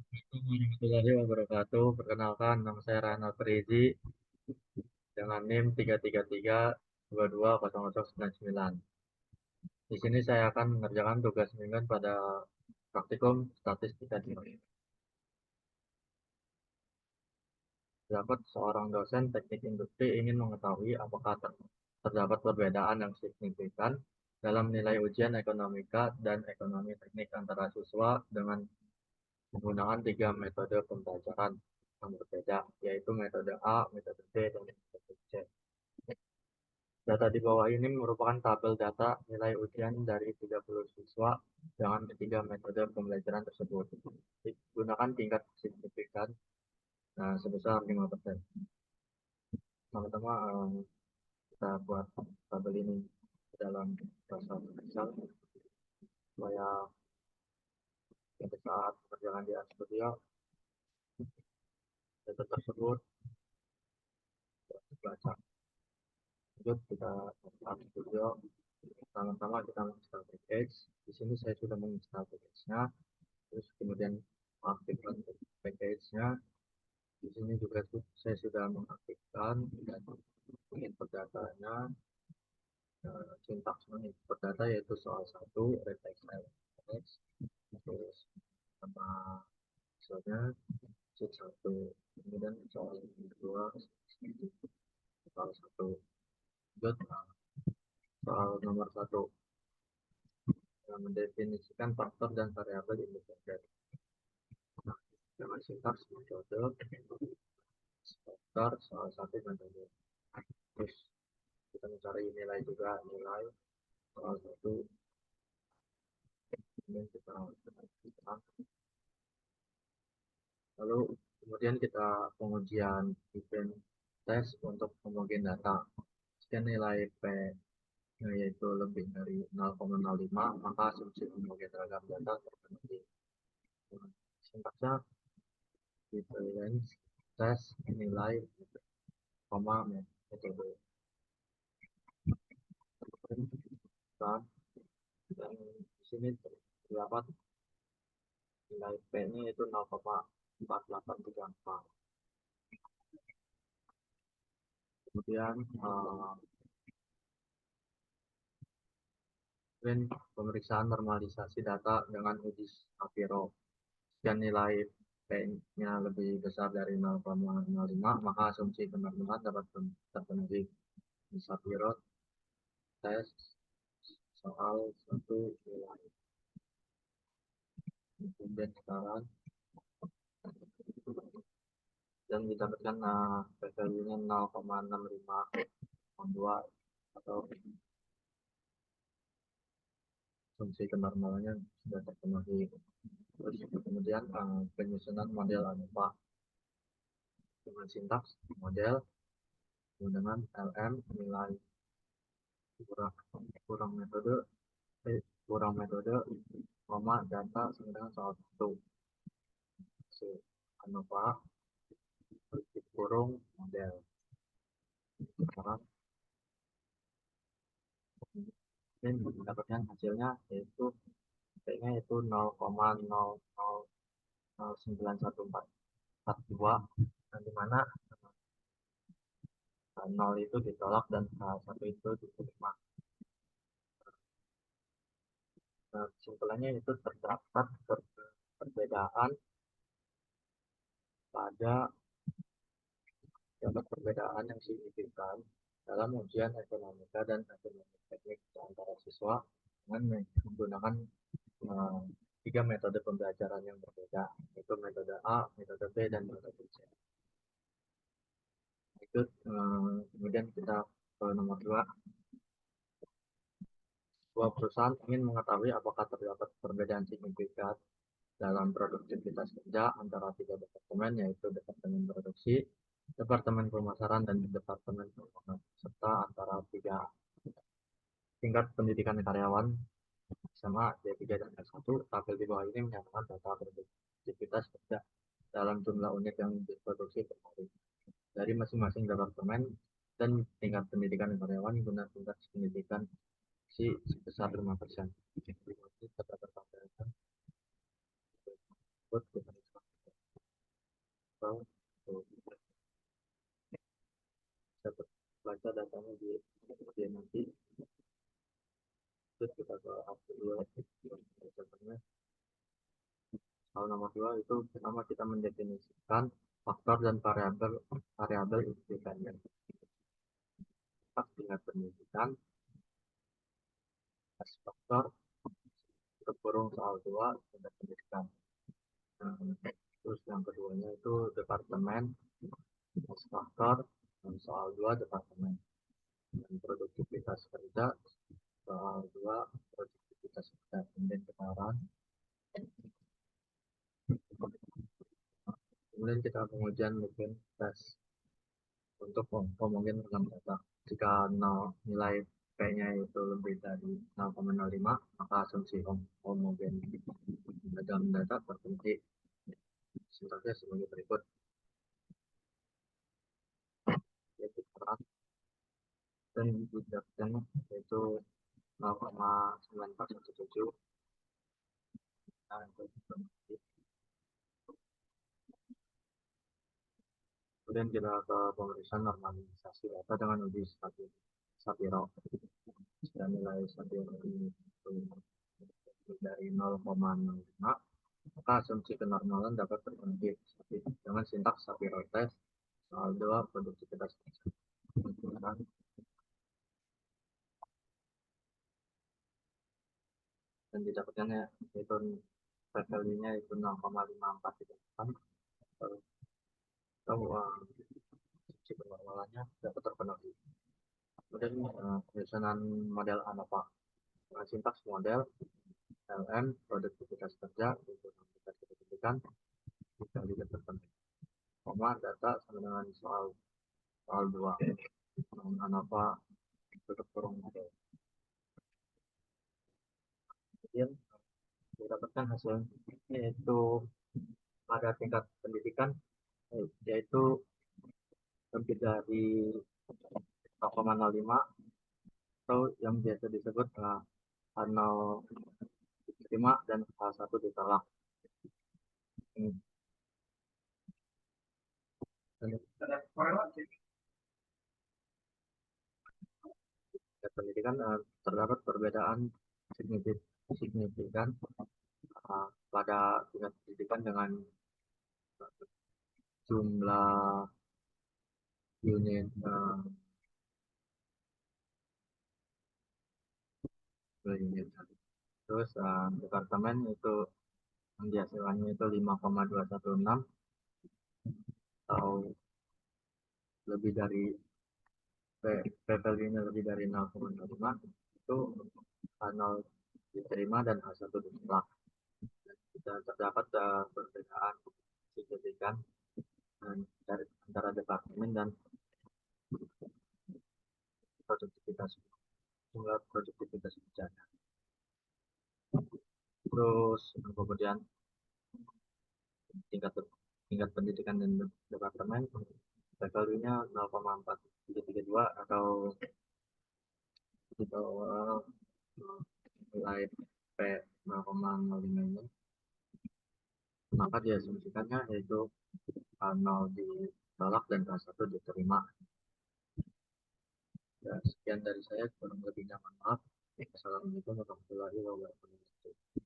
Assalamualaikum warahmatullahi wabarakatuh. Perkenalkan, nama saya Rana Ferizi dengan NIM 333220099. Di sini saya akan mengerjakan tugas mingguan pada praktikum statistika di UI. Terdapat seorang dosen teknik industri ingin mengetahui apakah terdapat perbedaan yang signifikan dalam nilai ujian ekonomika dan ekonomi teknik antara siswa dengan menggunakan tiga metode pembelajaran yang berbeda, yaitu metode A, metode B, dan metode C. Data di bawah ini merupakan tabel data nilai ujian dari 30 siswa dengan ketiga metode pembelajaran tersebut. Gunakan tingkat signifikan sebesar 5%. Pertama-tama kita buat tabel ini dalam bahasa Excel supaya pada saat pekerjaan di studio data tersebut terbaca. Lanjut kita buka studio. Pertama-tama kita menginstal package. Di sini saya sudah menginstal package-nya. Terus kemudian mengaktifkan package-nya. Di sini juga saya sudah mengaktifkan dan input datanya, sintaks input data yaitu soal 1 reflex LX, terus sama misalnya sheet 1, kemudian soal 2 soal 1, lanjut soal nomor 1 yang mendefinisikan faktor dan variabel independen. Nah, dengan sintaks metode faktor soal 1 metode. Terus kita mencari nilai juga, nilai soal 1, kemudian kita lalu kemudian kita pengujian event tes untuk homogen data. Jika nilai P yaitu lebih dari 0,05, maka asumsi homogen terhadap data terpenuhi. Sintaksnya equivalence tes nilai koma metode. Dan di sini terdapat nilai P nya itu 0,4834. Kemudian pemeriksaan normalisasi data dengan uji Shapiro. Jika nilai P-nya lebih besar dari 0,05, maka asumsi kenormalan dapat terpenuhi. Di Shapiro tes soal 1 nilai. Kemudian sekarang dan didapatkan value-nya 0,6502 atau asumsi kenormalannya sudah terpenuhi. Terus kemudian penyusunan model ANOVA dengan sintaks model dengan LM nilai kurang metode koma data sama dengan soal 1. ANOVA kurung model. Sekarang ini mendapatkan hasilnya yaitu P-nya itu 0,00091442, dan dimana 0 itu ditolak dan 1 itu diterima. Kesimpulannya itu terdapat perbedaan yang signifikan dalam ujian ekonomika dan ekonomi teknik antara siswa dengan menggunakan tiga metode pembelajaran yang berbeda, yaitu metode A, metode B, dan metode C. Itu kemudian kita ke nomor 2. Sebuah perusahaan ingin mengetahui apakah terdapat perbedaan signifikan dalam produktivitas kerja antara tiga departemen, yaitu departemen produksi, departemen pemasaran, dan departemen keuangan, serta antara tiga tingkat pendidikan karyawan SMA D3 dan S1. Tabel di bawah ini menyatakan data produktivitas kerja dalam jumlah unit yang diproduksi per hari dari masing-masing departemen dan tingkat pendidikan karyawan guna tingkat pendidikan sebesar 5%. satu dua contohnya soal nomor dua itu pertama kita mendefinisikan faktor dan variabel variabel independen. Tingkat pendidikan faktor terkurung soal dua tingkat pendidikan. Nah, terus yang keduanya itu departemen faktor dan soal dua departemen dan produktivitas kerja soal dua produktivitas kerja. Kemudian kemarin kemudian kita pengujian mungkin tes untuk mungkin dalam data jika nilai P-nya itu lebih dari 0,05 maka asumsi homogen dalam data terkunci. Sintaksnya sebagai berikut, yaitu peran dan didapatkan yaitu 0,9417. Nah, kemudian kita ke pemeriksaan normalisasi data dengan uji Shapiro. Jika nilai Shapiro ini dari 0,05 maka asumsi kenormalan dapat terpenuhi dengan sintaks Shapiro test soal 2 produktivitas dan didapatkannya yaitu value-nya itu 0,54 atau asumsi kenormalannya dapat terpenuhi. Kemudian penyusunan model ANOVA dengan sintaks model LM produktivitas kerja untuk aplikasi pendidikan bisa juga terpenuhi. Koma data sama dengan soal 2 ANOVA tutup kurung model. Kemudian didapatkan hasil yaitu pada tingkat pendidikan yaitu lebih dari 0,05 atau yang biasa disebut H0 diterima dan H1 ditolak. Pendidikan terdapat perbedaan signifikan pada tingkat pendidikan dengan jumlah unit terus departemen itu yang dihasilkannya itu 5,216 atau lebih dari value-nya lebih dari 0,05 itu H0 diterima dan H1 ditolak. Dan terdapat perbedaan signifikan antara departemen dan produktivitas jumlah produktivitas kerjanya. Terus kemudian tingkat pendidikan dan departemen value-nya 0,432 atau di bawah nilai P 0,05 ini, maka diasumsikannya yaitu H0 ditolak dan H1 diterima. Ya, sekian dari saya, kurang lebihnya mohon maaf. Assalamualaikum warahmatullahi wabarakatuh.